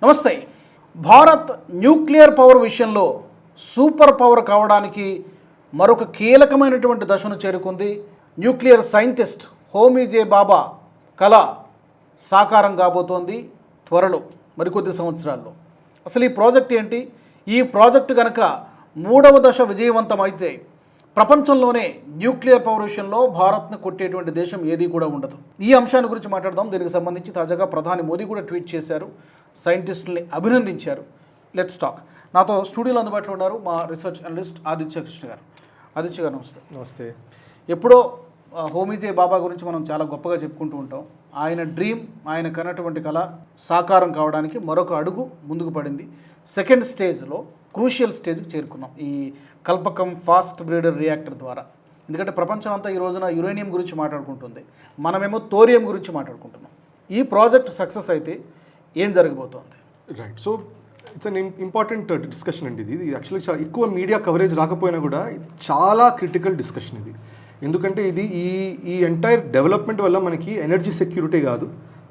నమస్తే. Bharat nuclear power విషయంలో super power కావడానికి మరొక కీలకమైనటువంటి దశను చేరుకుంది. న్యూక్లియర్ సైంటిస్ట్ హోమీ జే బాబా కళ సాకారం కాబోతోంది త్వరలో, మరికొద్ది సంవత్సరాల్లో. అసలు ఈ ప్రాజెక్ట్ ఏంటి? ఈ ప్రాజెక్టు కనుక మూడవ దశ విజయవంతమైతే ప్రపంచంలోనే న్యూక్లియర్ పవర్ విషయంలో భారత్ను కొట్టేటువంటి దేశం ఏది కూడా ఉండదు. ఈ అంశాన్ని గురించి మాట్లాడదాం. దీనికి సంబంధించి తాజాగా ప్రధాని మోదీ కూడా ట్వీట్ చేశారు, సైంటిస్టుల్ని అభినందించారు. Let's talk. నాతో స్టూడియోలో అందుబాటులో ఉన్నారు మా రీసెర్చ్ అనలిస్ట్ ఆదిత్య కృష్ణ గారు. ఆదిత్య గారు నమస్తే. నమస్తే. ఎప్పుడో హోమీ జే బాబా గురించి మనం చాలా గొప్పగా చెప్పుకుంటూ ఉంటాం. ఆయన డ్రీమ్, ఆయన కన్నటువంటి కళ సాకారం కావడానికి మరొక అడుగు ముందుకు పడింది. సెకండ్ స్టేజ్లో క్రూషియల్ స్టేజ్కి చేరుకున్నాం ఈ కల్పకం ఫాస్ట్ బ్రీడర్ రియాక్టర్ ద్వారా. ఎందుకంటే ప్రపంచం అంతా ఈ రోజున యురేనియం గురించి మాట్లాడుకుంటుంది, మనమేమో థోరియం గురించి మాట్లాడుకుంటున్నాం. ఈ ప్రాజెక్ట్ సక్సెస్ అయితే ఏం జరగబోతోంది? Right. So it's an important discussion అండి. ఇది యాక్చువల్లీ చాలా ఎక్కువ మీడియా కవరేజ్ రాకపోయినా కూడా ఇది చాలా క్రిటికల్ డిస్కషన్ ఇది. ఎందుకంటే ఇది ఈ ఎంటైర్ డెవలప్మెంట్ వల్ల మనకి ఎనర్జీ సెక్యూరిటీ కాదు,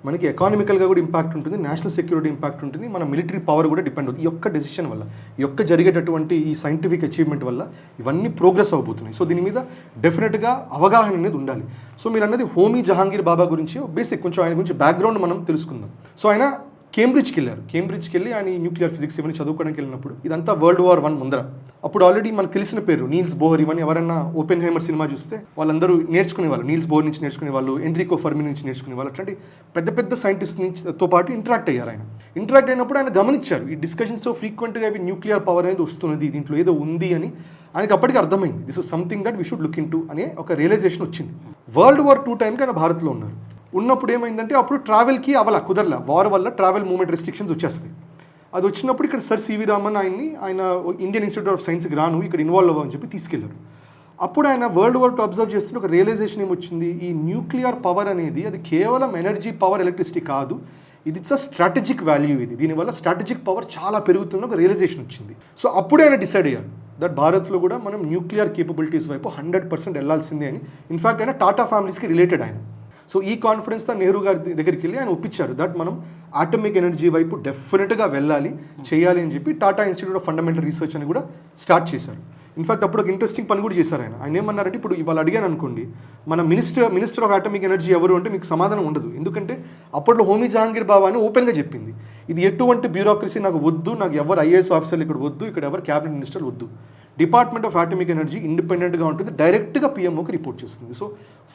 మనకి ఎకానమికల్గా కూడా ఇంపాక్ట్ ఉంటుంది, నేషనల్ సెక్యూరిటీ ఇంపాక్ట్ ఉంటుంది, మన మిలిటరీ పవర్ కూడా డిపెండ్ అవుతుంది. ఈ యొక్క డెసిషన్ వల్ల, ఈ యొక్క జరిగేటటువంటి ఈ సైంటిఫిక్ అచీవ్మెంట్ వల్ల ఇవన్నీ ప్రోగ్రెస్ అవబోతున్నాయి. సో దీని మీద డెఫినెట్గా అవగాహన అనేది ఉండాలి. సో మీరు అన్నది హోమీ జహాంగీర్ బాబా గురించి బేసిక్ కొంచెం ఆయన గురించి బ్యాక్గ్రౌండ్ మనం తెలుసుకుందాం. సో ఆయన కేంబ్రిడ్జ్కి వెళ్ళారు. కేంబ్రిడ్జ్కి వెళ్ళి ఆయన న్యూక్లియర్ ఫిజిక్స్ ఇవన్నీ చదువుకోవడానికి వెళ్ళినప్పుడు ఇదంతా వరల్డ్ వార్ 1 ముందర. అప్పుడు ఆల్రెడీ మనకు తెలిసిన పేరు నీల్స్ బోర్, ఇవన్నీ ఎవరైనా ఓపెన్ హైమర్ సినిమా చూస్తే వాళ్ళందరూ నేర్చుకునేవాళ్ళు. నీల్స్ బోర్ నుంచి నేర్చుకునేవాళ్ళు, ఎన్రికో ఫర్మి నుంచి నేర్చుకునేవాళ్ళు. అట్లాంటి పెద్ద పెద్ద సైంటిస్ట్ నుంచితో పాటు ఇంటరాక్ట్ అయ్యారు. ఆయన ఇంటరాక్ట్ అయినప్పుడు ఆయన గమనించారు ఈ డిస్కషన్స్ ఫ్రీక్వెంట్గా ఇవి న్యూక్లియర్ పవర్ అనేది వస్తున్నది, దీంట్లో ఏదో ఉంది అని ఆయనకి అప్పటికి అర్థమైంది. This is something that we should look in to అనే ఒక రియలైజేషన్ వచ్చింది. వరల్డ్ వార్ 2 టైంకి ఆయన భారత్లో ఉన్నారు. ఉన్నప్పుడు ఏమైందంటే అప్పుడు ట్రావెల్కి కుదరలా, వార్ వల్ల ట్రావెల్ మూవ్మెంట్ రెస్ట్రిక్షన్స్ వచ్చేస్తాయి. అది వచ్చినప్పుడు ఇక్కడ సర్ సివి రామన్ ఆయన ఇండియన్ ఇన్స్టిట్యూట్ ఆఫ్ సైన్స్కి రాను, ఇక్కడ ఇన్వాల్వ్ అవ్వని చెప్పి తీసుకెళ్లారు. అప్పుడు ఆయన వరల్డ్ వార్ 2 అబ్జర్వ్ చేస్తుంటే ఒక రియలైజేషన్ ఏమొచ్చింది, ఈ న్యూక్లియర్ పవర్ అనేది అది కేవలం ఎనర్జీ పవర్, ఎలక్ట్రిసిటీ కాదు, ఇది ఇట్స్ అ స్ట్రాటజిక్ వాల్యూ. దీనివల్ల స్ట్రాటజిక్ పవర్ చాలా పెరుగుతున్న ఒక రియలైజేషన్ వచ్చింది. సో అప్పుడే ఆయన డిసైడ్ అయ్యారు దట్ భారత్లో కూడా మనం న్యూక్లియర్ కేపబిలిటీస్ వైపు 100% వెళ్ళాల్సిందే అని. ఇన్ఫాక్ట్ ఆయన టాటా ఫ్యామిలీస్కి రిలేటెడ్ ఆయన. సో ఈ కాన్ఫిడెన్స్తో నెహ్రూ గారి దగ్గరికి వెళ్ళి ఆయన ఒప్పించారు దట్ మనం ఆటమిక్ ఎనర్జీ వైపు డెఫినెట్గా వెళ్ళాలి, చేయాలి అని చెప్పి Tata institute of fundamental research అని కూడా స్టార్ట్ చేశారు. ఇన్ఫాక్ట్ అప్పుడు ఒక ఇంట్రెస్టింగ్ పని కూడా చేశారు ఆయన. ఆయన ఏమన్నారంటే, ఇప్పుడు ఇవాళ అడిగాను అనుకోండి, మన మినిస్టర్ ఆఫ్ ఆటమిక్ ఎనర్జీ ఎవరు అంటే మీకు సమాధానం ఉండదు. ఎందుకంటే అప్పట్లో హోమీ జహాంగీర్ బాబా అని ఓపెన్గా చెప్పింది, ఇది ఎటువంటి బ్యూరోక్రసీ నాకు వద్దు, నాకు ఎవరు ఐఏఎస్ ఆఫీసర్లు ఇక్కడ వద్దు, ఇక్కడ ఎవరు క్యాబినెట్ మినిస్టర్లు వద్దు, డిపార్ట్మెంట్ ఆఫ్ ఆటమిక్ ఎనర్జీ ఇండిపెండెంట్గా ఉంటుంది, డైరెక్ట్గా పిఎంఓకి రిపోర్ట్ చేస్తుంది. సో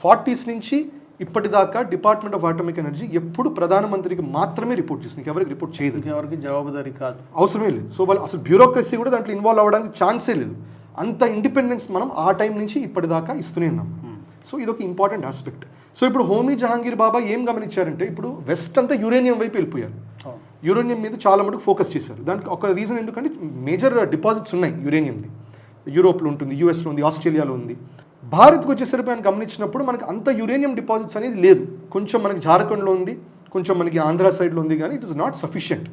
40s నుంచి ఇప్పటిదాకా డిపార్ట్మెంట్ ఆఫ్ ఆటమిక్ ఎనర్జీ ఎప్పుడు ప్రధానమంత్రికి మాత్రమే రిపోర్ట్ చేస్తుంది, ఎవరికి రిపోర్ట్ చేయదు, ఎవరికి జవాబుదారీ కాదు, అవసరమే లేదు. సో వాళ్ళు అసలు బ్యూరోక్రసీ కూడా దాంట్లో ఇన్వాల్వ్ అవ్వడానికి ఛాన్సే లేదు. అంత ఇండిపెండెన్స్ మనం ఆ టైం నుంచి ఇప్పటిదాకా ఇస్తూనే ఉన్నాం. సో ఇది ఒక ఇంపార్టెంట్ ఆస్పెక్ట్. సో ఇప్పుడు హోమీ జహాంగీర్ బాబా ఏం గమనించారంటే, ఇప్పుడు వెస్ట్ అంతా యురేనియం వైపు వెళ్ళిపోయారు, యురేనియం మీద చాలా మటుకు ఫోకస్ చేశారు. దానికి ఒక రీజన్ ఎందుకంటే మేజర్ డిపాజిట్స్ ఉన్నాయి యురేనియంది, యూరోప్లో ఉంటుంది, యూఎస్లో ఉంది, ఆస్ట్రేలియాలో ఉంది. భారత్కు వచ్చేసరికి ఆయన గమనించినప్పుడు మనకి అంత యురేనియం డిపాజిట్స్ అనేది లేదు. కొంచెం మనకి జార్ఖండ్లో ఉంది, కొంచెం మనకి ఆంధ్ర సైడ్లో ఉంది, కానీ ఇట్ ఇస్ నాట్ సఫిషియంట్.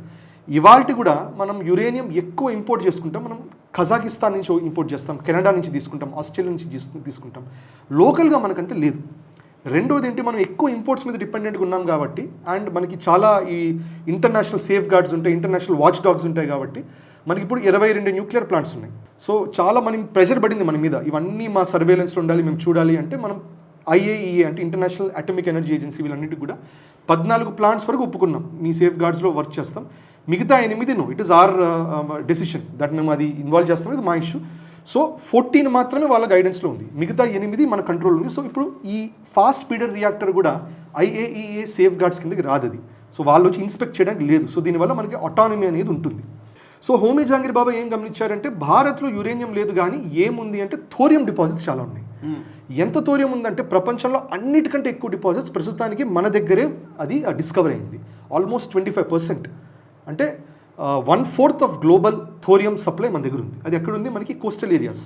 ఇవాల్టి కూడా మనం యురేనియం ఎక్కువ ఇంపోర్ట్ చేసుకుంటాం. మనం కజాకిస్తాన్ నుంచి ఇంపోర్ట్ చేస్తాం, కెనడా నుంచి తీసుకుంటాం, ఆస్ట్రేలియా నుంచి తీసుకుంటాం. లోకల్గా మనకంతే లేదు. రెండోది ఏంటి, మనం ఎక్కువ ఇంపోర్ట్స్ మీద డిపెండెంట్గా ఉన్నాం కాబట్టి, అండ్ మనకి చాలా ఈ ఇంటర్నేషనల్ సేఫ్ గార్డ్స్ ఉంటాయి, ఇంటర్నేషనల్ వాచ్ డాగ్స్ ఉంటాయి కాబట్టి మనకి ఇప్పుడు 22 న్యూక్లియర్ ప్లాంట్స్ ఉన్నాయి. సో చాలా మనం ప్రెషర్ పడింది మన మీద, ఇవన్నీ మా సర్వేలెన్స్లో ఉండాలి, మేము చూడాలి అంటే మనం IAEA అంటే ఇంటర్నేషనల్ అటామిక్ ఎనర్జీ ఏజెన్సీ వీళ్ళన్నిటికి కూడా 14 ప్లాంట్స్ వరకు ఒప్పుకున్నాం, మీ సేఫ్ గార్డ్స్లో వర్క్ చేస్తాం. మిగతా 8 it is our decision that మేము అది ఇన్వాల్వ్ చేస్తాం, ఇది మా ఇష్యూ. సో 14 మాత్రమే వాళ్ళ గైడెన్స్లో ఉంది, మిగతా 8 మన కంట్రోల్ ఉంది. సో ఇప్పుడు ఈ ఫాస్ట్ బ్రీడర్ రియాక్టర్ కూడా IAEA సేఫ్ గార్డ్స్ కిందకి రాదు అది. సో వాళ్ళు వచ్చి ఇన్స్పెక్ట్ చేయడానికి లేదు. సో దీనివల్ల మనకి ఆటానమీ అనేది ఉంటుంది. సో హోమీ జహాంగీర్ బాబా ఏం గమనించారంటే, భారత్లో యురేనియం లేదు కానీ ఏముంది అంటే థోరియం డిపాజిట్స్ చాలా ఉన్నాయి. ఎంత థోరియం ఉందంటే ప్రపంచంలో అన్నిటికంటే ఎక్కువ డిపాజిట్స్ ప్రస్తుతానికి మన దగ్గరే అది డిస్కవర్ అయింది. ఆల్మోస్ట్ 25%, అంటే 1/4 ఆఫ్ గ్లోబల్ థోరియం సప్లై మన దగ్గర ఉంది. అది ఎక్కడుంది? మనకి కోస్టల్ ఏరియాస్,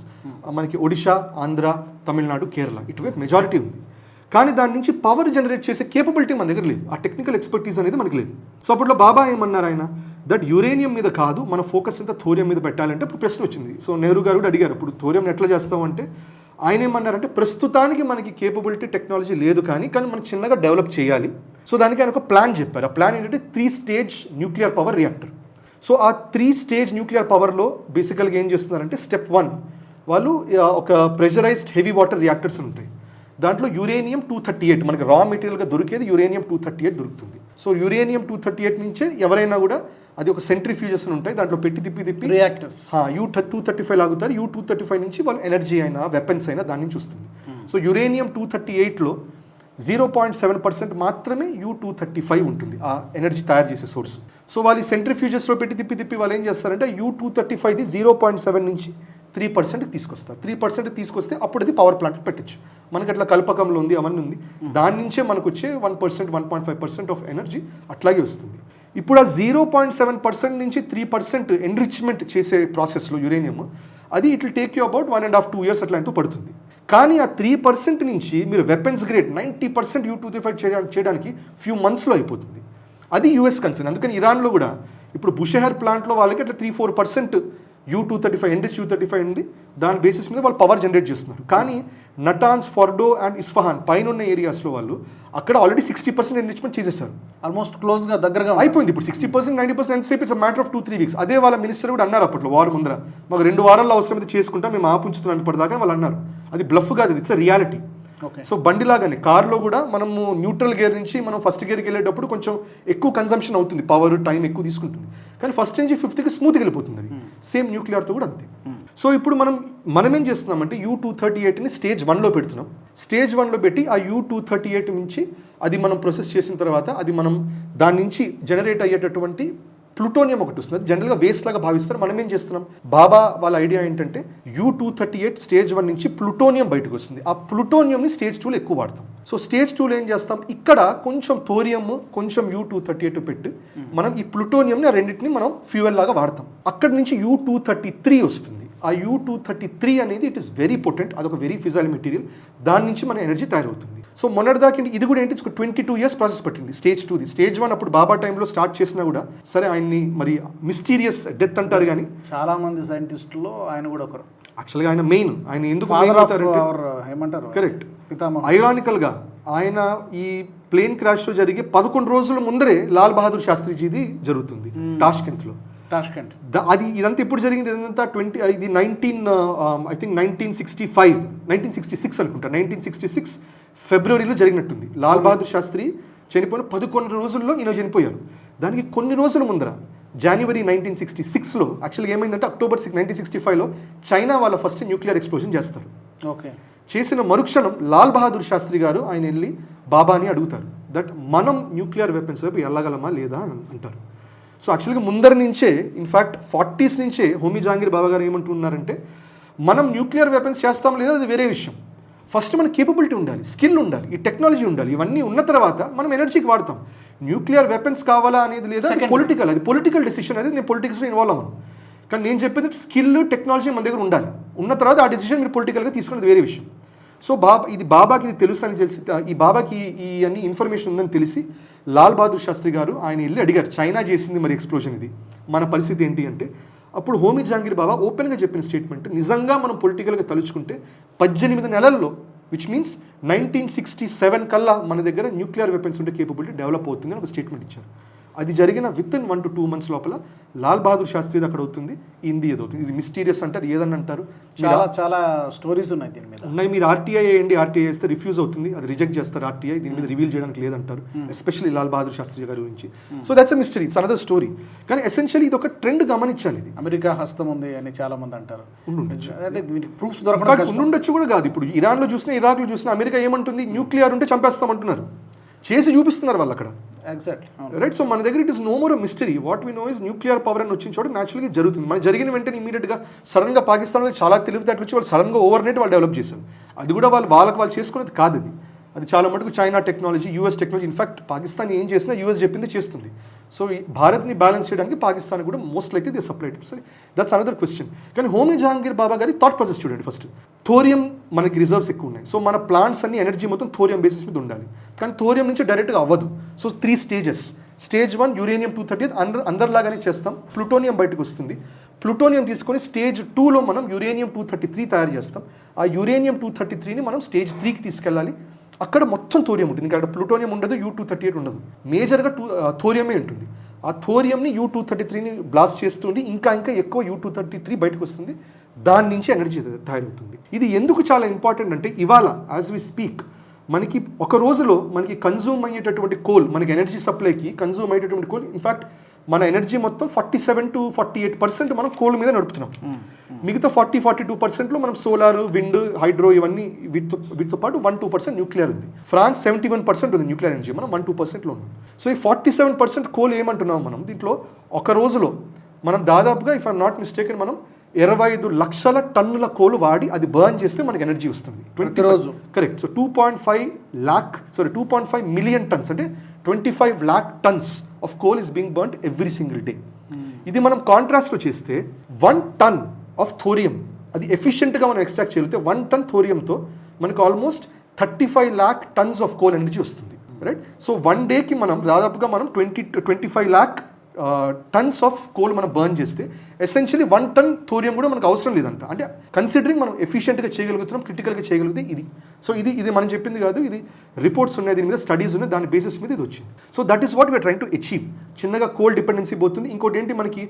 మనకి ఒడిషా, ఆంధ్ర, తమిళనాడు, కేరళ, ఇటువైపు మెజారిటీ ఉంది. కానీ దాని నుంచి పవర్ జనరేట్ చేసే కేపబిలిటీ మన దగ్గర లేదు, ఆ టెక్నికల్ ఎక్స్పర్టీస్ అనేది మనకి లేదు. సో అప్పట్లో బాబా ఏమన్నారు ఆయన, దట్ యురేనియం మీద కాదు మన ఫోకస్ అంతా థోరియం మీద పెట్టాలంటే ఇప్పుడు ప్రశ్న వచ్చింది. సో నెహ్రూ గారు కూడా అడిగారు, ఇప్పుడు థోరియం ఎట్లా చేస్తాం అంటే ఆయన ఏమన్నారంటే ప్రస్తుతానికి మనకి కేపబిలిటీ టెక్నాలజీ లేదు కానీ మనం చిన్నగా డెవలప్ చేయాలి. సో దానికి ఆయన ఒక ప్లాన్ చెప్పారు. ఆ ప్లాన్ ఏంటంటే 3 stage nuclear power reactor. So ఆ 3 స్టేజ్ న్యూక్లియర్ పవర్లో బేసికల్గా ఏం చేస్తున్నారంటే స్టెప్ 1 వాళ్ళు ఒక ప్రెషరైజ్డ్ హెవీ వాటర్ రియాక్టర్స్ ఉంటాయి. దాంట్లో యురేనియం 238 మనకి రా మెటీరియల్గా దొరికేది యురేనియం 238 దొరుకుతుంది. సో యురేనియం 238 నుంచే ఎవరైనా కూడా అది ఒక సెంట్రిఫ్యూజెస్ ఉంటాయి, దాంట్లో పెట్టి తిప్పి రియాక్టర్స్ U235 లాగుతారు. U235 నుంచి వాళ్ళు ఎనర్జీ అయినా వెపన్స్ అయినా దాని నుంచి వస్తుంది. సో యురేనియం 238లో 0.7% మాత్రమే U235 ఉంటుంది ఆ ఎనర్జీ తయారు చేసే సోర్స్. సో వాళ్ళు సెంట్రిఫ్యూజెస్లో పెట్టి తిప్పి వాళ్ళు ఏం చేస్తారంటే U235ది 0.7 నుంచి 3% తీసుకొస్తారు. 3% తీసుకొస్తే అప్పుడు అది పవర్ ప్లాంట్ పెట్టచ్చు. మనకి అట్లా కల్పకంలో ఉంది, అవన్నీ ఉంది. దాని నుంచే మనకు వచ్చే 1%, 1.5% ఆఫ్ ఎనర్జీ అట్లాగే వస్తుంది. ఇప్పుడు ఆ 0.7% నుంచి 3% ఎన్రిచ్మెంట్ చేసే ప్రాసెస్లో యురేనియం అది it will take you about 1.5-2 years అట్లా ఎంతో పడుతుంది. కానీ ఆ 3% నుంచి మీరు వెపన్స్ గ్రేడ్ 90% U235 చేయడానికి ఫ్యూ మంత్స్లో అయిపోతుంది. అది యూఎస్ కన్సర్న్. అందుకని ఇరాన్లో కూడా ఇప్పుడు బుషెహర్ ప్లాంట్లో వాళ్ళకి అట్లా 3-4% U235 ఎన్రిచ్ U235 ఉంది. దాని బేసిస్ మీద వాళ్ళు పవర్ జనరేట్ చేస్తున్నారు. కానీ నటాన్స్, ఫోర్డో అండ్ ఇస్ఫహాన్ పైన ఉన్న ఏరియాస్లో వాళ్ళు అక్కడ ఆల్రెడీ 60% ఎన్రిచ్మెంట్ చేసేసారు. ఆల్మోస్ట్ క్లోజ్గా దగ్గరగా అయిపోయింది. ఇప్పుడు 60%, 90% ఎంతసేపు ఇట్స్ మ్యాటర్ ఆఫ్ 2-3 weeks. అదే వాళ్ళ మినిస్టర్ కూడా అన్నారు అప్పట్లో వార్ ముందర, మాకు 2 వారాల్లో అవసరమైతే చేసుకుంటాం, మేము ఆపుంచుతున్నాం ఇప్పటిదాకా వాళ్ళు అన్నారు. అది బ్లఫ్ కాదు, ఇట్స్ అ రియాలిటీ. సో బండిలాగానే కార్లో కూడా మనము న్యూట్రల్ గేర్ నుంచి మనం ఫస్ట్ గేర్కి వెళ్ళేటప్పుడు కొంచెం ఎక్కువ కన్సంప్షన్ అవుతుంది, పవర్ టైం ఎక్కువ తీసుకుంటుంది. కానీ ఫస్ట్ నుంచి 5th స్మూత్గా వెళ్ళిపోతుంది. అది సేమ్ న్యూక్లియర్తో కూడా అంతే. సో ఇప్పుడు మనం ఏం చేస్తున్నామంటే U238ని స్టేజ్ 1లో పెడుతున్నాం. స్టేజ్ 1లో పెట్టి ఆ U238 నుంచి అది మనం ప్రాసెస్ చేసిన తర్వాత అది మనం దాని నుంచి జనరేట్ అయ్యేటటువంటి ప్లూటోనియం ఒకటి వస్తుంది. అది జనరల్గా వేస్ట్ లాగా భావిస్తారు. మనం ఏం చేస్తున్నాం, బాబా వాళ్ళ ఐడియా ఏంటంటే U238 స్టేజ్ 1 నుంచి ప్లూటోనియం బయటకు వస్తుంది. ఆ ప్లూటోనియంని స్టేజ్ 2లో ఎక్కువ వాడతాం. సో స్టేజ్ 2లో ఏం చేస్తాం, ఇక్కడ కొంచెం థోరియం, కొంచెం U238 పెట్టి మనం ఈ ప్లూటోనియంని రెండింటిని మనం ఫ్యూయల్ లాగా వాడతాం. అక్కడి నుంచి U233 వస్తుంది. ఆ U233 అనేది ఇట్ ఇస్ వెరీ పొటెంట్, అదొక వెరీ ఫిజైల్ మెటీరియల్. దాని నుంచి మన ఎనర్జీ తయారవుతుంది. సో మొన్నటిదాకా ఇది కూడా ఏంటి 22 years ప్రాసెస్ పట్టింది స్టేజ్ 2ది. స్టేజ్ 1 అప్పుడు బాబా టైంలో స్టార్ట్ చేసినా కూడా సరే ఆయన్ని మరి మిస్టీరియస్ డెత్ అంటారు. కానీ చాలా మంది సైంటిస్టుల్లో ఆయన కూడా ఒకరు. యాక్చువల్గా ఆయన మెయిన్, ఆయన ఎందుకు ఏమంటారు, కరెక్ట్, ఐరానికల్గా ఆయన ఈ ప్లేన్ క్రాష్లో జరిగే 11 రోజుల ముందరే లాల్ బహదూర్ శాస్త్రిజీది జరుగుతుంది టాష్కెంట్లో. అది ఇదంతా ఇప్పుడు జరిగింది, ఇదంతా 1966 అనుకుంటా. 1966 ఫిబ్రవరిలో జరిగినట్టుంది. లాల్ బహదూర్ శాస్త్రి చనిపోయిన 11 రోజుల్లో ఈయన చనిపోయారు. దానికి కొన్ని రోజుల ముందర జనవరి 1966లో యాక్చువల్గా ఏమైందంటే అక్టోబర్ 1965లో చైనా వాళ్ళ ఫస్ట్ న్యూక్లియర్ ఎక్స్ప్లోజన్ చేస్తారు. ఓకే, చేసిన మరుక్షణం లాల్ బహదూర్ శాస్త్రి గారు ఆయన వెళ్ళి బాబాని అడుగుతారు దట్ మనం న్యూక్లియర్ వెపన్స్ వైపు వెళ్ళగలమా లేదా అని అంటారు. సో యాక్చువల్గా ముందర నుంచే ఇన్ఫ్యాక్ట్ 40s నుంచే హోమీ జహాంగీర్ బాబా గారు ఏమంటున్నారంటే మనం న్యూక్లియర్ వెపన్స్ చేస్తాం లేదా అది వేరే విషయం, ఫస్ట్ మన కేపబిలిటీ ఉండాలి, స్కిల్ ఉండాలి, ఈ టెక్నాలజీ ఉండాలి. ఇవన్నీ ఉన్న తర్వాత మనం ఎనర్జీకి వాడతాం. న్యూక్లియర్ వెపన్స్ కావాలా అనేది లేదా అది పొలిటికల్ డెసిషన్, అనేది నేను పొలిటిక్స్లో ఇన్వాల్వ్ అవ్వను. కానీ నేను చెప్పేది స్కిల్, టెక్నాలజీ మన దగ్గర ఉండాలి. ఉన్న తర్వాత ఆ డెసిషన్ మీరు పొలిటికల్గా తీసుకునేది వేరే విషయం. సో బాబాకి ఇది తెలుసు అని తెలిసి, ఈ బాబాకి ఈ అన్ని ఇన్ఫర్మేషన్ ఉందని తెలిసి లాల్ బహదూర్ శాస్త్రి గారు ఆయన వెళ్ళి అడిగారు, చైనా చేసింది మరి ఎక్స్ప్లోజన్, ఇది మన పరిస్థితి ఏంటి అంటే, అప్పుడు హోమీ జహాంగీర్ బాబా ఓపెన్గా చెప్పిన స్టేట్మెంట్, నిజంగా మనం పొలిటికల్గా తలుచుకుంటే 18 నెలల్లో విచ్ మీన్స్ 1967 కల్లా మన దగ్గర న్యూక్లియర్ వెపన్స్ ఉండే కేపబిలిటీ డెవలప్ అవుతుంది అని ఒక స్టేట్మెంట్ ఇచ్చారు. అది జరిగిన వితిన్ 1 to 2 months లోపల లాల్ బహదూర్ శాస్త్రిది అక్కడ అవుతుంది, ఇంది అవుతుంది. ఇది మిస్టీరియస్ అంటారు, ఏదని అంటారు, చాలా స్టోరీస్ ఉన్నాయి దీని మీద. ఉన్నాయి. మీరు ఆర్టీఐ వేయండి, ఆర్టీఐ వేస్తే రిఫ్యూజ్ అవుతుంది, అది రిజెక్ట్ చేస్తారు ఆర్టీఐ, దీని మీద రివీల్ చేయడానికి లేదంటారు, ఎస్పెషల్లీ లాల్ బహదూర్ శాస్త్రి గారి గురించి. So that's a mystery, it's another story. కానీ ఎసెన్షియల్లీ ఇది ఒక ట్రెండ్ గమనించాలి. ఇది అమెరికా హస్తం ఉంది అని చాలా మంది అంటారు. ప్రూఫ్స్ ఉండొచ్చు కూడా కాదు. ఇప్పుడు ఇరాన్లో చూసినా, ఇరాక్లో చూసినా అమెరికా ఏమంటుంది, న్యూక్లియర్ ఉంటే చంపేస్తామంటున్నారు, చేసి చూపిస్తున్నారు వాళ్ళు అక్కడ. రైట్. సో మన దగ్గర it is no more mystery. What we know is nuclear power అని వచ్చిన చోట న్యాచురల్గా జరుగుతుంది. మన జరిగిన వెంటనే ఇమీడియట్గా సడన్గా పాకిస్తాన్లో చాలా తెలివితేటలు వచ్చి వాళ్ళు సడన్గా ఓవర్నైట్ వాళ్ళు డెవలప్ చేశారు. అది కూడా వాళ్ళు చేసుకునేది కాదు. అది చాలా మటుకు China technology, US technology. In fact Pakistan ఏం చేసినా యూఎస్ చెప్పింది చేస్తుంది. సో ఈ భారత్ని బ్యాలెన్స్ చేయడానికి పాకిస్తాన్ కూడా మోస్ట్ లైక్లీ దే సపరేట్. సరే, దట్స్ అనదర్ క్వశ్చన్. కానీ హోమీ జహాంగీర్ బాబా గారి థాట్ ప్రాసెస్ చూడండి. ఫస్ట్ థోరియం మనకి రిజర్వ్స్ ఎక్కువ ఉన్నాయి. సో మన ప్లాంట్స్ అన్ని ఎనర్జీ మొత్తం థోరియం బేసిస్ మీద ఉండాలి. కానీ థోరియం నుంచి డైరెక్ట్గా అవ్వదు. So 3 stages. స్టేజ్ 1 యురేనియం 238 అందరిలాగానే చేస్తాం, ప్లూటోనియం బయటకు వస్తుంది. ప్లూటోనియం తీసుకొని స్టేజ్ 2లో మనం యురేనియం 233 తయారు చేస్తాం. ఆ యురేనియం 233ని మనం స్టేజ్ 3కి తీసుకెళ్ళాలి. అక్కడ మొత్తం థోరియం ఉంటుంది, ఇంకా అక్కడ ప్లూటోనియం ఉండదు, U-238 ఉండదు, మేజర్గా థోరియమే ఉంటుంది. ఆ థోరియంని U-233ని బ్లాస్ట్ చేస్తుండి ఇంకా ఎక్కువ U-233 బయటకు వస్తుంది, దాని నుంచి ఎనర్జీ తయారవుతుంది. ఇది ఎందుకు చాలా ఇంపార్టెంట్ అంటే ఇవాళ యాజ్ వి స్పీక్ మనకి ఒక రోజులో మనకి కన్జ్యూమ్ అయ్యేటటువంటి కోల్, మనకి ఎనర్జీ సప్లైకి కన్జ్యూమ్ అయ్యేటటువంటి కోల్, ఇన్ఫ్యాక్ట్ మన ఎనర్జీ మొత్తం 47 to 48% మనం కోల్ మీద నడుపుతున్నాం. మిగతా 40-42%లో మనం సోలార్, విండ్, హైడ్రో ఇవన్నీ వీటితో పాటు 1-2% న్యూక్లియర్ ఉంది. ఫ్రాన్స్ 71% ఉంది న్యూక్లియర్ ఎనర్జీ, మనం 1-2%లో ఉన్నాం. సో ఈ 47% కోల్ ఏమంటున్నాం మనం దీంట్లో ఒక రోజులో మనం దాదాపుగా ఇఫ్ ఐఎమ్ నాట్ మిస్టేకెన్ మనం 25 లక్షల టన్నుల కోలు వాడి అది బర్న్ చేస్తే మనకి ఎనర్జీ వస్తుంది రోజు. కరెక్ట్. సో 2.5 మిలియన్ టన్స్ అంటే 25 lakh tons of coal is being burned every single day. ఇది మనం కాంట్రాస్ట్లో చేస్తే 1 ton ఆఫ్ థోరియం అది ఎఫిషియెంట్గా మనం ఎక్స్ట్రాక్ట్ చేయగలిగితే 1 ton థోరియంతో మనకు almost 35 lakh tons of coal energy వస్తుంది, రైట్. సో 1 డేకి మనం దాదాపుగా మనం 25 lakh టన్స్ ఆఫ్ కోల్ మనం బర్న్ చేస్తే ఎసెన్షియలీ 1 ton థోరియం కూడా మనకు అవసరం లేదంట. అంటే కన్సిడరింగ్ మనం ఎఫిషియెంట్గా చేయగలుగుతున్నాం, క్రిటికల్గా చేయగలిగితే ఇది. సో ఇది మనం చెప్పింది కాదు, ఇది రిపోర్ట్స్ ఉన్నాయి, దీని మీద స్టడీస్ ఉన్నాయి, దాని బేసిస్ మీద ఇది వచ్చింది. So that is what we're trying to achieve. చిన్నగా కోల్ డిపెండెన్సీ పోతుంది. ఇంకోటి ఏంటి, మనకి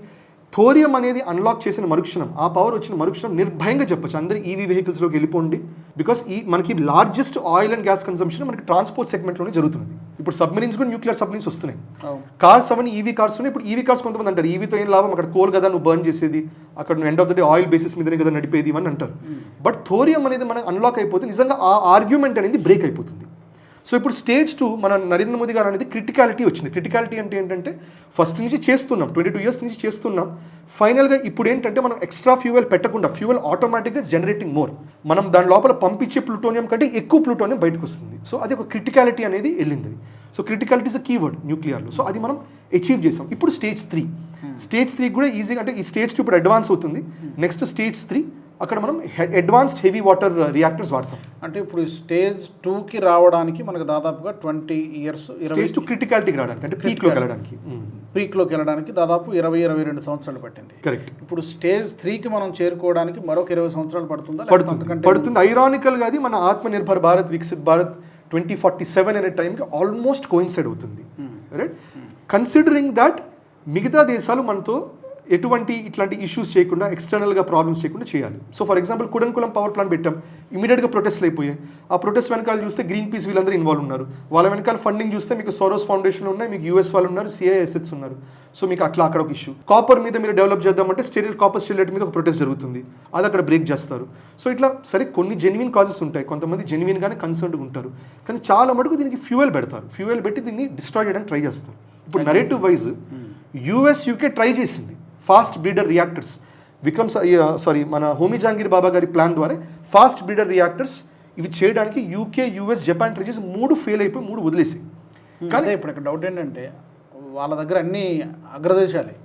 థోరియం అనేది అన్లాక్ చేసిన మరుక్షణం, ఆ పవర్ వచ్చిన మరుక్షణం నిర్భయంగా చెప్పచ్చు అందరూ ఈవీ వెహికల్స్లోకి వెళ్ళిపోండి. బికాస్ మనకి largest oil and gas consumption మనకి ట్రాన్స్పోర్ట్ సెగ్మెంట్లోనే జరుగుతుంది. ఇప్పుడు సబ్మెరీన్స్ కూడా న్యూక్లియర్ సబ్మెరీన్స్ వస్తున్నాయి, కార్స్ అవన్నీ ఈవీ కార్స్ ఉన్నాయి. ఇప్పుడు ఈవీ కార్స్ కొంతమంది అంటారు ఈవీతో ఏం లాభం, అక్కడ కోల్ కదా నువ్వు బర్న్ చేసేది, అక్కడ end of the day oil basis మీదనే కదా నడిపేది ఇవన్నీ అంటారు. బట్ థోరియం అనేది మనకు అన్లాక్ అయిపోతే నిజంగా ఆ ఆర్గ్యుమెంట్ అనేది బ్రేక్ అయిపోతుంది. సో ఇప్పుడు స్టేజ్ 2 మన నరేంద్ర మోదీ గారు అనేది క్రిటికాలిటీ వచ్చింది. క్రిటికాలిటీ అంటే ఏంటంటే ఫస్ట్ నుంచి చేస్తున్నాం, 22 years నుంచి చేస్తున్నాం. ఫైనల్గా ఇప్పుడు ఏంటంటే మనం ఎక్స్ట్రా ఫ్యూయల్ పెట్టకుండా ఫ్యూయల్ ఆటోమేటిక్గా జనరేటింగ్ మోర్, మనం దాని లోపల పంపించే ప్లూటోనియం కంటే ఎక్కువ ప్లూటోనియం బయటకు వస్తుంది. సో అది ఒక క్రిటికాలిటీ అనేది వెళ్ళింది. So criticality is a keyword న్యూక్లియర్లో. సో అది మనం అచీవ్ చేసాం. ఇప్పుడు స్టేజ్ 3 కూడా ఈజీగా, అంటే ఈ స్టేజ్ 2 ఇప్పుడు అడ్వాన్స్ అవుతుంది. నెక్స్ట్ స్టేజ్ 3 అక్కడ మనం అడ్వాన్స్డ్ హెవీ వాటర్ రియాక్టర్స్ వాడతాం. అంటే ఇప్పుడు స్టేజ్ 2కి రావడానికి మనకు దాదాపుగా 20 years, స్టేజ్ 2 క్రిటికాలిటీకి రావడానికి అంటే పీక్లోకి వెళ్ళడానికి దాదాపు 20-22 సంవత్సరాలు పట్టింది. కరెక్ట్. ఇప్పుడు స్టేజ్ 3కి మనం చేరుకోవడానికి మరొక 20 సంవత్సరాలు పడుతుంది. ఐరానికల్గా అది మన ఆత్మనిర్భర్ భారత్, వికసిత్ భారత్ 2047 అనే టైంకి ఆల్మోస్ట్ కోయిన్సైడ్ అవుతుంది, రైట్. కన్సిడరింగ్ దట్ మిగతా దేశాలు మనతో ఎటువంటి ఇట్లాంటి ఇష్యూస్ చేయకుండా, ఎక్స్టర్నల్గా ప్రాబ్లమ్స్ చేయకుండా చేయాలి. So for example Kudankulam power plant పెట్టాం, ఇమీడియట్గా ప్రొటెస్ట్లు అయిపోయాయి. ఆ ప్రొటెస్ట్ వెనకాల చూస్తే గ్రీన్ పీస్ వీళ్ళందరూ ఇన్వాల్వ్ ఉన్నారు. వాళ్ళ వెనకాల ఫండింగ్ చూస్తే మీకు సోరోస్ ఫౌండేషన్ ఉన్నాయి, మీకు యూఎస్ వాళ్ళు ఉన్నారు, CISS ఉన్నారు. సో మీకు అట్లా అక్కడ ఒక ఇష్యూ. కాపర్ మీద మీరు డెవలప్ చేద్దామంటే కాపర్ స్టెరిలైట్ మీద ఒక ప్రొటెస్ట్ జరుగుతుంది, అది అక్కడ బ్రేక్ చేస్తారు. సో ఇట్లా సరే కొన్ని జెన్యున్ కాజెస్ ఉంటాయి, కొంతమంది జెన్యున్గానే కన్సర్న్డ్గా ఉంటారు, కానీ చాలా మటుకు దీనికి ఫ్యూయల్ పెడతారు, ఫ్యూయల్ పెట్టి దీన్ని డిస్ట్రాయ్ చేయడానికి ట్రై చేస్తారు. ఇప్పుడు narrative wise US UK try చేసింది ఫాస్ట్ బ్రీడర్ రియాక్టర్స్. మన హోమీ జహాంగీర్ బాబా గారి ప్లాన్ ద్వారా ఫాస్ట్ బ్రీడర్ రియాక్టర్స్ ఇవి చేయడానికి UK, US, జపాన్ ట్రై చేసి 3 ఫెయిల్ అయిపోయి 3 వదిలేసి. కానీ ఇప్పుడు ఇక్కడ డౌట్ ఏంటంటే వాళ్ళ దగ్గర అన్ని అగ్రదేశాలే,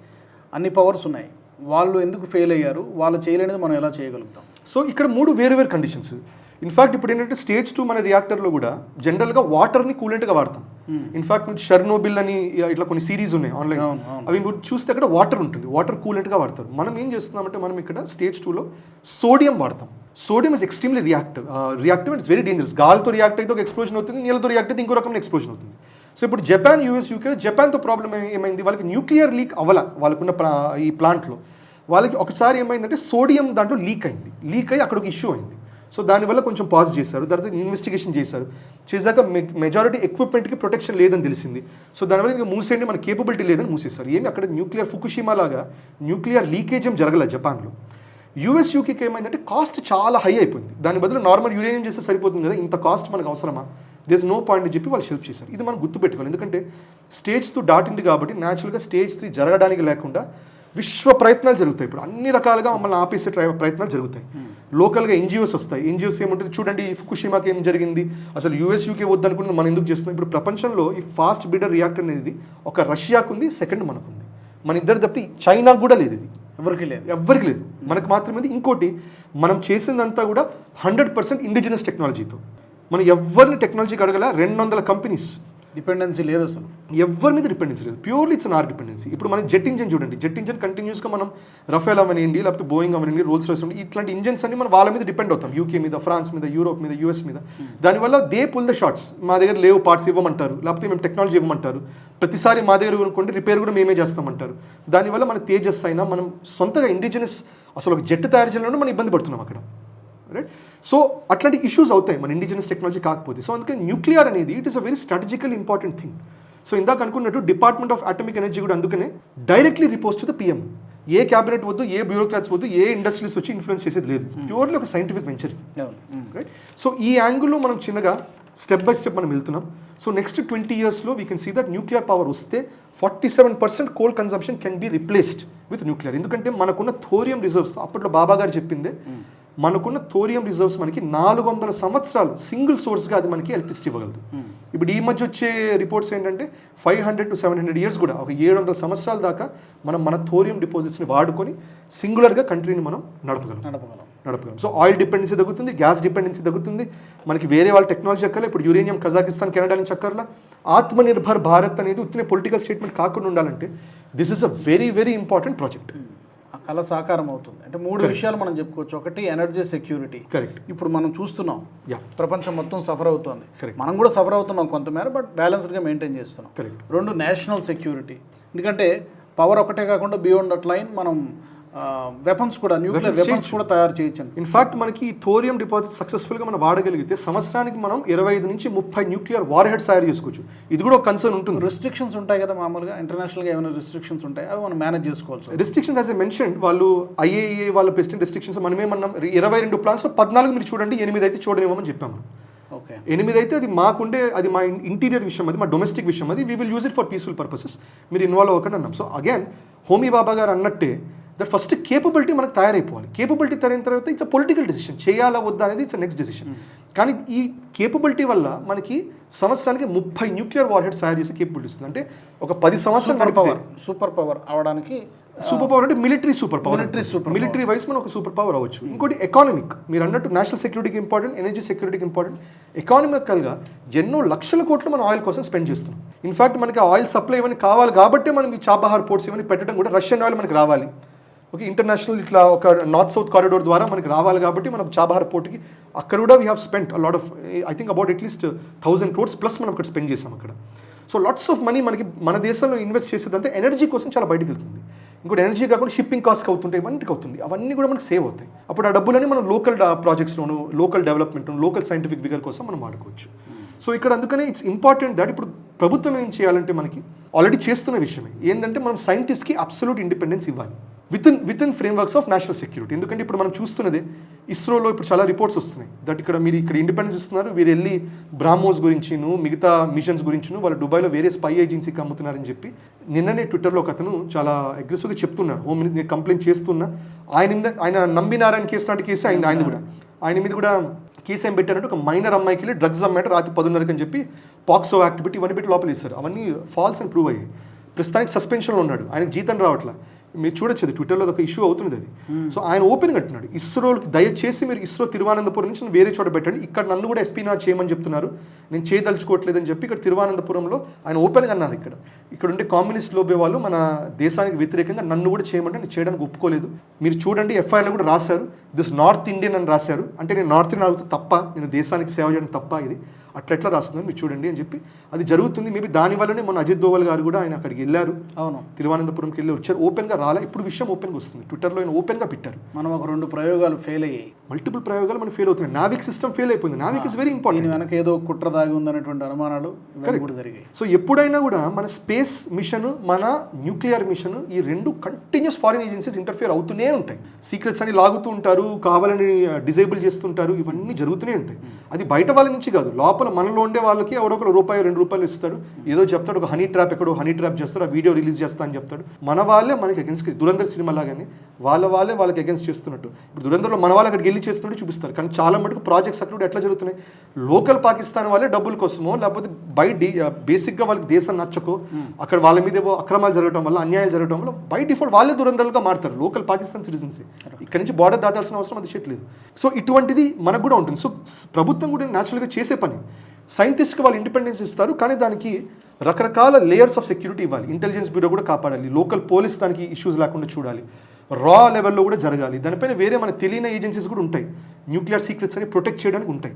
అన్ని పవర్స్ ఉన్నాయి, వాళ్ళు ఎందుకు ఫెయిల్ అయ్యారు, వాళ్ళు చేయలేనిది మనం ఎలా చేయగలుగుతాం? సో ఇక్కడ 3 వేరు కండిషన్స్. ఇన్ఫాక్ట్ ఇప్పుడు ఏంటంటే స్టేజ్ 2 మన రియాక్టర్లో కూడా జనరల్గా వాటర్ని కూలెంట్గా వాడతాం. ఇన్ఫాక్ట్ షెర్నోబిల్ అని ఇట్లా కొన్ని సిరీస్ ఉన్నాయి ఆన్లైన్, అవి చూస్తే అక్కడ వాటర్ ఉంటుంది, వాటర్ కూలెంట్గా వాడతారు. మనం ఏం చేస్తున్నామంటే మనం ఇక్కడ స్టేజ్ 2లో సోడియం వాడతాం. Sodium is extremely reactive and it's very dangerous. గాలితో రియాక్ట్ అయితే ఒక ఎక్స్ప్లోజన్ అవుతుంది, నీళ్ళతో రియాక్ట్ అయితే ఇంకో రకమైన ఎక్స్ప్లోజన్ అవుతుంది. సో ఇప్పుడు జపాన్, US, UK, జపాన్తో ప్రాబ్లం ఏమైంది, వాళ్ళకి న్యూక్లియర్ లీక్ అవ్వాల, వాళ్ళకున్న ఈ ప్లాంట్లో వాళ్ళకి ఒకసారి ఏమైందంటే సోడియం దాంట్లో లీక్ అయ్యి అక్కడ ఒక ఇష్యూ అయింది. సో దానివల్ల కొంచెం పాజ్ చేశారు, తర్వాత ఇన్వెస్టిగేషన్ చేశాక మెజారిటీ ఎక్విప్మెంట్కి ప్రొటెక్షన్ లేదని తెలిసింది. సో దానివల్ల ఇంకా మూసేయండి, మన కేపబిలిటీ లేదని మూసేస్తారు. ఏమి అక్కడ న్యూక్లియర్ ఫుకుషిమా లాగా న్యూక్లియర్ లీకేజ్ ఏం జరగలేదు జపాన్లో. US, UKకి ఏమైందంటే కాస్ట్ చాలా హై అయిపోయింది, దాని బదులు నార్మల్ యురేనియం చేస్తే సరిపోతుంది కదా, ఇంత కాస్ట్ మనకు అవసరమా, దేర్ ఇస్ నో పాయింట్ అని చెప్పి వాళ్ళు షెల్ఫ్ చేశారు. ఇది మనం గుర్తుపెట్టుకోవాలి, ఎందుకంటే స్టేజ్ 2 దాటింది కాబట్టి న్యాచురల్గా స్టేజ్ 3 జరగడానికి లేకుండా విశ్వ ప్రయత్నాలు జరుగుతాయి. ఇప్పుడు అన్ని రకాలుగా మమ్మల్ని ఆపేసే ప్రయత్నాలు జరుగుతాయి. లోకల్గా NGOs వస్తాయి. NGOs ఏముంటుంది, చూడండి ఫుకుషిమాకి ఏం జరిగింది, అసలు US, UK వద్దనుకుంటే మనం ఎందుకు చేస్తున్నాం. ఇప్పుడు ప్రపంచంలో ఈ ఫాస్ట్ బ్రీడర్ రియాక్టర్ అనేది ఒక రష్యాకు ఉంది, సెకండ్ మనకుంది. మన ఇద్దరు తప్పితే చైనాకు కూడా లేదు, ఇది ఎవరికి లేదు, మనకు మాత్రమే. ఇంకోటి మనం చేసిందంతా కూడా 100% ఇండిజినస్ టెక్నాలజీతో. మనం ఎవరిని టెక్నాలజీకి అడగల, 200 కంపెనీస్ డిపెండెన్సీ లేదు అసలు. ఎవరి మీద డిపెండెన్సీ లేదు, ప్యూర్లీ ఇట్స్ ఆర్ డిపెండెన్సీ. ఇప్పుడు మనం జెట్ ఇంజన్ చూడండి, జెట్ ఇంజన్ కంటిన్యూస్గా మనం రఫేల్ అవనండి, లేకపోతే బోయింగ్ అవనండి, రోల్స్ రాయ్స్ అవనండి, ఇట్లాంటి ఇంజన్స్ అన్ని మనం వాళ్ళ మీద డిపెండ్ అవుతాం, యూకే మీద, ఫ్రాన్స్ మీద, యూరోప్ మీద, యూఎస్ మీద. దానివల్ల దే పుల్ ద షార్ట్స్. మా దగ్గర లేవు పార్ట్స్ ఇవ్వమంటారు, లేకపోతే మేము టెక్నాలజీ ఇవ్వమంటారు, ప్రతిసారి మా దగ్గర కొనుక్కుంటే రిపేర్ కూడా మేమే చేస్తామంటారు. దానివల్ల మన తేజస్ అయినా మనం సొంతగా ఇండిజినస్ అసలు ఒక జెట్ తయారు చేయాలంటే మనం ఇబ్బంది పడుతున్నాం అక్కడ, రైట్? సో అట్లాంటి ఇష్యూస్ అవుతాయి మన ఇండిజినస్ టెక్నాలజీ కాకపోతే. సో అందుకని న్యూక్లియర్ అనేది it is a very strategical important thing. So ఇందాక అనుకున్నట్టు డిపార్ట్మెంట్ ఆఫ్ అటామిక్ ఎనర్జీ కూడా అందుకనే directly reports to the PM. A cabinet వద్దు, ఏ బ్యూరోక్రాట్స్ వద్దు, ఏ ఇండస్ట్రీస్ వచ్చి ఇన్ఫ్లుయెన్స్ చేసేది లేదు. ప్యూర్లీ ఒక సైంటిఫిక్ వెంచర్, రైట్? సో ఈ యాంగిల్లో మనం చిన్నగా స్టెప్ బై స్టెప్ మనం వెళ్తున్నాం. సో నెక్స్ట్ 20 yearsలో we can see that nuclear power వస్తే 47% coal consumption can be replaced with nuclear. ఎందుకంటే మనకున్న థోరియం రిజర్వ్స్, అప్పట్లో బాబా గారు చెప్పిందే, మనకున్న థోరియం రిజర్వ్స్ మనకి 400 సంవత్సరాలు సింగిల్ సోర్స్గా అది మనకి ఎలక్ట్రిసిటీ ఇవ్వగలదు. ఇప్పుడు ఈ మధ్య వచ్చే రిపోర్ట్స్ ఏంటంటే 500 to 700 years కూడా, ఒక 700 సంవత్సరాల దాకా మనం మన థోరియం డిపాజిట్స్ని వాడుకొని సింగులర్గా కంట్రీని మనం నడపగలం. సో ఆయిల్ డిపెండెన్సీ తగ్గుతుంది, గ్యాస్ డిపెండెన్సీ తగ్గుతుంది, మనకి వేరే వాళ్ళ టెక్నాలజీ అక్కర్లే. ఇప్పుడు యురేనియం కజాకిస్తాన్, కెనడా నుంచి అక్కర్లా. ఆత్మనిర్భర్ భారత్ అనేది ఉత్తినే పొలిటికల్ స్టేట్మెంట్ కాకుండా ఉండాలంటే this is a very very important project. ఆ కళ సాకారం అవుతుంది అంటే 3 విషయాలు మనం చెప్పుకోవచ్చు. ఒకటి ఎనర్జీ సెక్యూరిటీ. కరెక్ట్. ఇప్పుడు మనం చూస్తున్నాం ప్రపంచం మొత్తం సఫర్ అవుతుంది, Correct. మనం కూడా సఫర్ అవుతున్నాం కొంతమేర, బట్ బ్యాలెన్స్డ్గా మెయింటైన్ చేస్తున్నాం. Correct. 2 national security. ఎందుకంటే పవర్ ఒకటే కాకుండా బియాండ్ దట్ లైన్ మనం వెపన్స్ కూడా, న్యూక్లియర్ వెపన్స్ కూడా తయారు చేయొచ్చు. ఇన్ఫాక్ట్ మనకి ఈ థోరియం డిపాజిట్ సక్సెస్ఫుల్గా మనం వాడగలిగితే సంవత్సరానికి మనం 25 నుంచి 30 న్యూక్లియర్ వార్ హెడ్స్ తయారు చేసుకోవచ్చు. ఇది కూడా ఒక కన్సర్న్ ఉంటుంది. రిస్ట్రిక్షన్స్ ఉంటాయి కదా మామూలుగా, ఇంటర్నేషనల్గా ఏమైనా రిస్ట్రిక్షన్స్ ఉంటాయి, అవి మనం మేనేజ్ చేసుకోవాలి. రిస్ట్రిక్షన్స్ యాజ్ ఎ మెన్షన్, వాళ్ళు IAEA వాళ్ళ పెస్టింగ్ రిస్ట్రిక్షన్స్ మనమేమన్నాం, 22 ప్లాన్స్లో 14 మీరు చూడండి, 8 అయితే చూడనివ్వమని చెప్పాము. ఓకే, 8 అయితే అది మాకుండే, అది మా ఇంటీరియర్ విషయం, అది మా డొమెస్టిక్ విషయం, అది we will use it for peaceful purposes, మీరు ఇన్వాల్వ్ అవ్వకండి అన్నాం. సో అగైన్ హోమీ బాబా గారు అన్నట్టే దట్ ఫస్ట్ కేపబిలిటీ మనకు తయారైపోవాలి. కేపబిలిటీ తయారైన తర్వాత ఇట్స్ అ పొలిటికల్ డెసిషన్, చేయాలా వద్దా అనేది ఇట్స్ నెక్స్ట్ డెసిషన్. కానీ ఈ కేపబిలిటీ వల్ల మనకి సంవత్సరానికి 30 న్యూక్లియర్ వార్ హెడ్స్ తయారు చేసే కేపబిలిటీ వస్తుంది. అంటే ఒక 10 సంవత్సరాలు సూపర్ పవర్ అవడానికి. సూపర్ పవర్ అంటే military super power, military wise మనం ఒక సూపర్ పవర్ అవ్వచ్చు. ఇంకోటి ఎకానమిక్, మీరు అన్నట్టు నేషనల్ సెక్యూరిటీకి ఇంపార్టెంట్, ఎనర్జీ సెక్యూరిటీకి ఇంపార్టెంట్. ఎకానమికల్గా ఎన్నో లక్షల కోట్లు మనం ఆయిల్ కోసం స్పెండ్ చేస్తున్నాం. ఇన్ఫాక్ట్ మనకి ఆయిల్ సప్లై ఇవన్నీ కావాలి కాబట్టి మనం ఈ చాబహార్ పోర్ట్స్ ఇవన్నీ పెట్టడం కూడా, రష్యన్ ఆయిల్ మనకి రావాలి, ఓకే, ఇంటర్నేషనల్ ఇట్లా ఒక నార్త్ సౌత్ కారిడోర్ ద్వారా మనకి రావాలి కాబట్టి మనం చాబహార్ పోర్ట్కి అక్కడ కూడా we have spend lot of, I think about at least 1000 crores plus మనం అక్కడ స్పెండ్ చేసాం అక్కడ. సో లాట్స్ ఆఫ్ మనీ మనకి మన దేశంలో ఇన్వెస్ట్ చేసేదంతా ఎనర్జీ కోసం చాలా బయటకు వెళ్తుంది. ఇంకోటి ఎనర్జీ కాకుండా షిప్పింగ్ కాస్ట్ అవుతుంటాయి, ఇవన్నిటికి అవుతుంది, అవన్నీ కూడా మనకు సేవ్ అవుతాయి. అప్పుడు ఆ డబ్బులని మనం లోకల్ ప్రాజెక్ట్స్లోను, local development, local scientific vigour కోసం మనం వాడుకోవచ్చు. సో ఇక్కడ అందుకనే ఇట్స్ ఇంపార్టెంట్ దట్ ఇప్పుడు ప్రభుత్వం ఏం చేయాలంటే మనకి ఆల్రెడీ చేస్తున్న విషయమే ఏంటంటే మనం సైంటిస్ట్కి అబ్సల్యూట్ ఇండిపెండెన్స్ ఇవ్వాలి with in frameworks of national security. ఎందుకంటే ఇప్పుడు మనం చూస్తున్నదే ఇస్రోలో ఇప్పుడు చాలా రిపోర్ట్స్ వస్తున్నాయి దట్ మీరు ఇక్కడ ఇండిపెండెన్స్ ఇస్తున్నారు, వీరు వెళ్ళి బ్రాహ్మోస్ గురించిను మిగతా మిషన్స్ గురించిను వాళ్ళు దుబాయ్లో వేరే స్పై ఏజెన్సీకి అమ్ముతున్నారని చెప్పి నిన్ననే ట్విట్టర్లో ఒక అతను చాలా అగ్రెసివ్గా చెప్తున్నాడు. హోమ్ మినిస్టర్ నేను కంప్లైంట్ చేస్తున్నా, ఆయన నమ్మినారాయణ కేసు నాటి కేసు అయింది, ఆయన మీద కూడా కేసు ఏం పెట్టారంటే ఒక మైనర్ అమ్మాయికి వెళ్ళి డ్రగ్స్ అమ్మాయి రాత్రి 10:30 అని చెప్పి పాక్సో యాక్ట్ పెట్టి ఇవన్నీ పెట్టి లోపల ఇస్తారు. అవన్నీ ఫాల్స్ అని ప్రూవ్ అయ్యాయి. ప్రస్తుతానికి సస్పెన్షన్లో ఉన్నాడు, ఆయనకు జీతం రావట్లా. మీరు చూడొచ్చు అది ట్విట్టర్లో ఒక ఇష్యూ అవుతుంది అది. సో ఆయన ఓపెన్గా అంటున్నాడు, ఇస్రోకి దయచేసి మీరు ఇస్రో తిరువనంతపురం నుంచి వేరే చోట పెట్టండి, ఇక్కడ నన్ను కూడా ఎస్పీనార్ చేయమని చెప్తున్నారు, నేను చేయదలుచుకోవట్లేదని చెప్పి ఇక్కడ తిరువనంతపురంలో ఆయన ఓపెన్గా అన్నారు. ఇక్కడ ఉండే కమ్యూనిస్ట్ లోబే వాళ్ళు మన దేశానికి వ్యతిరేకంగా నన్ను కూడా చేయమంటే నేను చేయడానికి ఒప్పుకోలేదు. మీరు చూడండి ఎఫ్ఐఆర్లో కూడా రాశారు దిస్ నార్త్ ఇండియన్ అని రాశారు, అంటే నేను నార్త్ ఇండియన్ అవుతా తప్ప, నేను దేశానికి సేవ చేయడం తప్ప, ఇది అట్లా రాస్తుందని మీరు చూడండి అని చెప్పి అది జరుగుతుంది. మేబీ దానివల్లనే మన అజిత్ దోవల్ గారు కూడా ఆయన అక్కడికి వెళ్ళారు, అవును, తిరువనంతపురంకి వెళ్ళి వచ్చారు, ఓపెన్గా రాలా. ఇప్పుడు విషయం ఓపెన్గా వస్తుంది, ట్విట్టర్లో ఆయన ఓపెన్గా పెట్టారు. మనం ఒక 2 ప్రయోగాలు ఫెయిల్ అయ్యాయి, మల్టిపుల్ ప్రయోగాలు మనం ఫెయిల్ అవుతున్నాయి. నావిక్ సిస్టమ్ ఫెయిల్ అయిపోయింది. నావిక్ ఇస్ వెరీ ఇంపార్టెంట్, వెనక ఏదో కుట్ర దాగి ఉందనేటువంటి అనుమానాలు కూడా జరిగాయి. సో ఎప్పుడైనా కూడా మన స్పేస్ మిషన్, మన న్యూక్లియర్ మిషన్, ఈ 2 కంటిన్యూస్ ఫారిన్ ఏజెన్సీస్ ఇంటర్ఫియర్ అవుతూనే ఉంటాయి. సీక్రెట్స్ అని లాగుతూ ఉంటారు, కావాలని డిజేబుల్ చేస్తుంటారు, ఇవన్నీ జరుగుతూనే ఉంటాయి. అది బయట వాళ్ళ నుంచి కాదు, లోపల మనలో ఉండే వాళ్ళకి ఎవరో ఒకరు ₹1-2 ఇస్తాడు, ఏదో చెప్తాడు, ఒక హనీ ట్రాప్ ఎక్కడో హనీ ట్రాప్ చేస్తాడు, ఆ వీడియో రిలీజ్ చేస్తా అని చెప్తాడు. మన వాళ్ళే మనకి అగెన్స్ట్, దురంధర్ సినిమా లాగానే వాళ్ళే వాళ్ళకి అగెన్స్ట్ చేస్తున్నట్టు. ఇప్పుడు దురంధర్లో మన వాళ్ళు అక్కడికి వెళ్ళి చేస్తున్నట్టు చూపిస్తారు, కానీ చాలా మటుకు ప్రాజెక్ట్స్ అక్కడ ఎట్లా జరుగుతున్నాయి, లోకల్ పాకిస్తాన్ వాళ్ళే డబ్బుల కోసమో లేకపోతే బేసిక్గా వాళ్ళకి దేశం నచ్చకో అక్కడ వాళ్ళ మీద ఏవో అక్రమాలు జరగడం వల్ల, అన్యాయాలు జరగడం వల్ల బై డిఫాల్ట్ వాళ్ళే దురంధరులుగా మారుతారు. లోకల్ పాకిస్తాన్ సిటిజన్సే, ఇక్కడ నుంచి బార్డర్ దాటాల్సిన అవసరం అది చేయట్లేదు. సో ఇటువంటిది మనకు కూడా ఉంటుంది. సో ప్రభుత్వం కూడా న్యాచురల్గా చేసే పని సైంటిస్ట్కి వాళ్ళు ఇండిపెండెన్స్ ఇస్తారు, కానీ దానికి రకరకాల లేయర్స్ ఆఫ్ సెక్యూరిటీ ఇవ్వాలి. ఇంటెలిజెన్స్ బ్యూరో కూడా కాపాడాలి, లోకల్ పోలీస్ దానికి ఇష్యూస్ లేకుండా చూడాలి, రా లెవెల్లో కూడా జరగాలి. దానిపైన వేరే మన తెలియని ఏజెన్సీస్ కూడా ఉంటాయి, న్యూక్లియర్ సీక్రెట్స్ అని ప్రొటెక్ట్ చేయడానికి ఉంటాయి.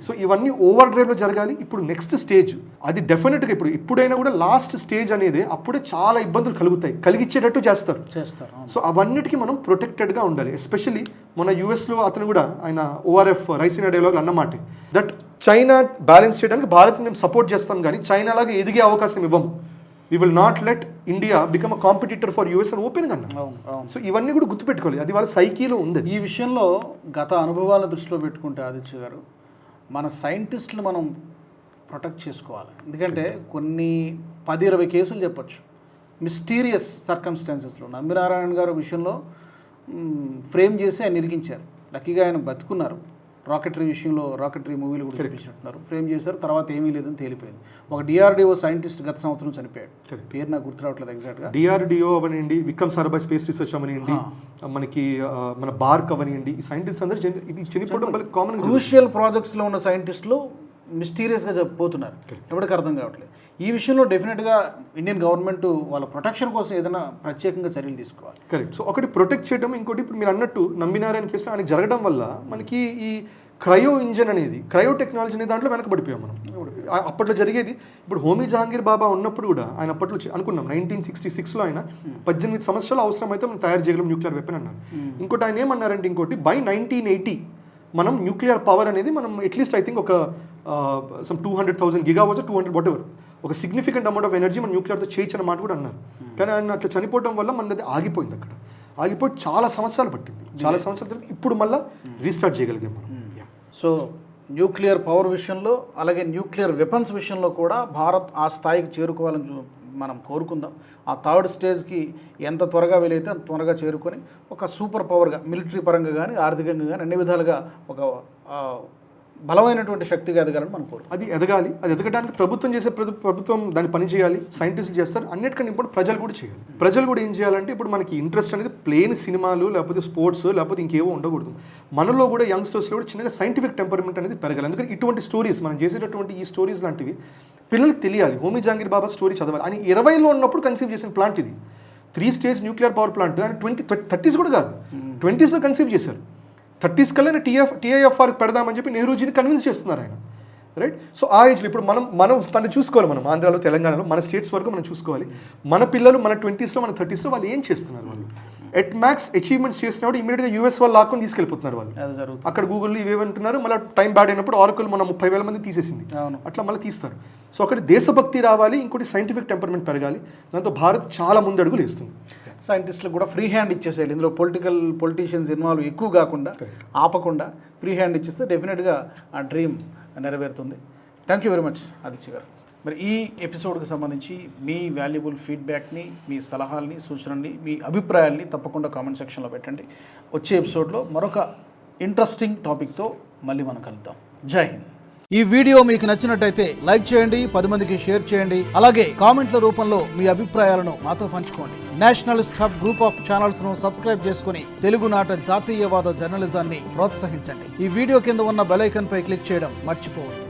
సో ఇవన్నీ ఓవర్ డ్రైవ్లో జరగాలి. ఇప్పుడు నెక్స్ట్ స్టేజ్ అది డెఫినెట్గా ఇప్పుడైనా కూడా లాస్ట్ స్టేజ్ అనేది అప్పుడే చాలా ఇబ్బందులు కలుగుతాయి, కలిగించేటట్టు చేస్తారు. సో అవన్నిటికీ మనం ప్రొటెక్టెడ్గా ఉండాలి. ఎస్పెషల్లీ మన యూఎస్లో అతను కూడా ఆయన ఓఆర్ఎఫ్ రైసినా డైలాగ్ అన్నమాట, దట్ చైనా బ్యాలెన్స్ చేయడానికి భారత్ మేము సపోర్ట్ చేస్తాం, కానీ చైనా లాగా ఎదిగే అవకాశం ఇవ్వము. We will not let India become a competitor for US అని ఓపెన్గా అన్నారు. సో ఇవన్నీ కూడా గుర్తుపెట్టుకోవాలి, అది వాళ్ళ సైకీలో ఉంది. ఈ విషయంలో గత అనుభవాలను దృష్టిలో పెట్టుకుంటే ఆదిత్య గారు, మన సైంటిస్టులు మనం ప్రొటెక్ట్ చేసుకోవాలి. ఎందుకంటే కొన్ని 10-20 కేసులు చెప్పొచ్చు మిస్టీరియస్ సర్కమ్స్టాన్సెస్లో. నంబినారాయణ గారు విషయంలో ఫ్రేమ్ చేసి ఆయన ఇరికించారు, లక్కీగా ఆయన బతుకున్నారు. రాకెటరీ విషయంలో రాకెటరీ మూవీలు కూడా చూపించినట్టున్నారు, ఫ్రేమ్ చేశారు, తర్వాత ఏమీ లేదని తేలిపోయింది. ఒక డిఆర్డిఓ సైంటిస్ట్ గత సంవత్సరం చనిపోయాడు, పేరు నాకు గుర్తు రావట్లేదు ఎగ్జాక్ట్గా. డిఆర్డిఓ అవనివ్వండి, విక్రమ్ సారాభాయ్ స్పేస్ రీసెర్చ్ అవనివ్వండి, మనకి మన బార్క్ అవనివ్వండి, ఈ సైంటిస్ట్ అందరూ ఇది చనిపోవడం వల్ల కామన్. క్రూషియల్ ప్రాజెక్ట్స్లో ఉన్న సైంటిస్టులు మిస్టీరియస్గా చెప్పిపోతున్నారు, ఎవరికి అర్థం కావట్లేదు. ఈ విషయంలో డెఫినెట్గా ఇండియన్ గవర్నమెంట్ వాళ్ళ ప్రొటెక్షన్ కోసం ఏదైనా ప్రత్యేకంగా చర్యలు తీసుకోవాలి. కరెక్ట్. సో ఒకటి ప్రొటెక్ట్ చేయడం, ఇంకోటి ఇప్పుడు మీరు అన్నట్టు నంబినారాయణ కేసులో ఆయనకి జరగడం వల్ల మనకి ఈ క్రయో ఇంజన్ అనేది, క్రయో టెక్నాలజీ అనే దాంట్లో వెనకబడిపోయాం మనం. అప్పట్లో జరిగేది, ఇప్పుడు హోమీ జహాంగీర్ బాబా ఉన్నప్పుడు కూడా ఆయన అప్పట్లో అనుకున్నాం 1966లో ఆయన 18 సంవత్సరాలు అవసరమైతే మనం తయారు చేయగలం న్యూక్లియర్ వెపన్ అన్నారు. ఇంకోటి ఆయన ఏమన్నారంటే, ఇంకోటి బై 1980 మనం న్యూక్లియర్ పవర్ అనేది మనం అట్లీస్ట్ ఐ థింక్ ఒక సమ్ 200,000 గిగావాట్స్ 200 వాట్ ఎవర్ ఒక సిగ్నిఫికెంట్ అమౌంట్ ఆఫ్ ఎనర్జీ మనం న్యూక్లియర్తో చేయొచ్చు అన్నమాట కూడా అన్నారు. కానీ ఆయన అట్లా చనిపోవడం వల్ల మనది ఆగిపోయింది, అక్కడ ఆగిపోయి చాలా సంవత్సరాలు పట్టింది. చాలా సంవత్సరాల తర్వాత ఇప్పుడు మళ్ళీ రీస్టార్ట్ చేయగలిగాం మనం. సో న్యూక్లియర్ పవర్ విషయంలో, అలాగే న్యూక్లియర్ వెపన్స్ విషయంలో కూడా భారత్ ఆ స్థాయికి చేరుకోవాలని మనం కోరుకుందాం. ఆ థర్డ్ స్టేజ్కి ఎంత త్వరగా వీలైతే అంత త్వరగా చేరుకొని ఒక సూపర్ పవర్గా, మిలిటరీ పరంగా కానీ ఆర్థికంగా కానీ అన్ని విధాలుగా ఒక బలమైనటువంటి శక్తిగా ఎదగాలని మనం కోరు. అది ఎదగాలి. అది ఎదగడానికి ప్రభుత్వం చేసే ప్రభుత్వం దాన్ని పని చేయాలి, సైంటిస్టులు చేస్తారు. అన్నిటికన్నా ఇప్పుడు ప్రజలు కూడా చేయాలి. ప్రజలు కూడా ఏం చేయాలంటే, ఇప్పుడు మనకి ఇంట్రెస్ట్ అనేది ప్లేన్ సినిమాలు లేకపోతే స్పోర్ట్స్ లేకపోతే ఇంకేవో ఉండకూడదు. మనలో కూడా యంగ్స్టర్స్లో కూడా చిన్నగా సైంటిఫిక్ టెంపర్మెంట్ అనేది పెరగాలి. ఎందుకంటే ఇటువంటి స్టోరీస్ మనం చేసేటటువంటి ఈ స్టోరీస్ లాంటివి పిల్లలకి తెలియాలి. హోమీ జహాంగీర్ బాబా స్టోరీ చదవాలి. అని 20లో ఉన్నప్పుడు కన్సీవ్ చేసిన ప్లాంట్ ఇది, 3 స్టేజ్ న్యూక్లియర్ పవర్ ప్లాంట్. ఆయన 30s కూడా కాదు, 20sలో కన్సీవ్ చేశారు. 30s కల్లా టీఐఎఫ్ఆర్ పెడదామని చెప్పి నెహ్రూజీని కన్విన్స్ చేస్తున్నారు ఆయన, రైట్? సో ఆ ఏజ్లో ఇప్పుడు మనం చూసుకోవాలి. మనం ఆంధ్రాలో, తెలంగాణలో మన స్టేట్స్ వరకు మనం చూసుకోవాలి. మన పిల్లలు మన 20sలో మన 30sలో వాళ్ళు ఏం చేస్తున్నారు, వాళ్ళు ఎట్ మ్యాక్స్ అచీవ్మెంట్స్ చేసినప్పుడు ఇమీడియట్గా యూఎస్ వాళ్ళు లాక్కొని తీసుకెళ్ళిపోతున్నారు వాళ్ళు. అక్కడ గూగుల్లో ఇవేమంటున్నారు, మళ్ళీ టైం బ్యాడ్ అయినప్పుడు ఆరకుల్ మన 30,000 మంది తీసేసింది, అట్లా మళ్ళీ తీస్తారు. సో అక్కడ దేశభక్తి రావాలి, ఇంకోటి సైంటిఫిక్ టెంపర్మెంట్ పెరగాలి. దాంతో భారత్ చాలా ముందడుగులు వేస్తుంది. సైంటిస్టులకు కూడా ఫ్రీ హ్యాండ్ ఇచ్చేసేయాలి. ఇందులో పొలిటీషియన్స్ ఇన్వాల్వ్ ఎక్కువ కాకుండా, ఆపకుండా ఫ్రీ హ్యాండ్ ఇచ్చేస్తే డెఫినెట్గా ఆ డ్రీమ్ నెరవేరుతుంది. Thank you very much Aditya గారు. మరి ఈ ఎపిసోడ్కి సంబంధించి మీ వాల్యుబుల్ ఫీడ్బ్యాక్ని, మీ సలహాలని, సూచనల్ని, మీ అభిప్రాయాల్ని తప్పకుండా కామెంట్ సెక్షన్లో పెట్టండి. వచ్చే ఎపిసోడ్లో మరొక ఇంట్రెస్టింగ్ టాపిక్తో మళ్ళీ మనం కలుద్దాం. జై హింద్. ఈ వీడియో మీకు నచ్చినట్టయితే లైక్ చేయండి, 10 మందికి షేర్ చేయండి. అలాగే కామెంట్ల రూపంలో మీ అభిప్రాయాలను మాతో పంచుకోండి. Nationalist hub group of channels ను సబ్స్క్రైబ్ చేసుకుని తెలుగునాట జాతీయవాద జర్నలిజాన్ని ప్రోత్సహించండి. ఈ వీడియో కింద ఉన్న బెల్ ఐకాన్ పై క్లిక్ చేయడం మర్చిపోవద్దు.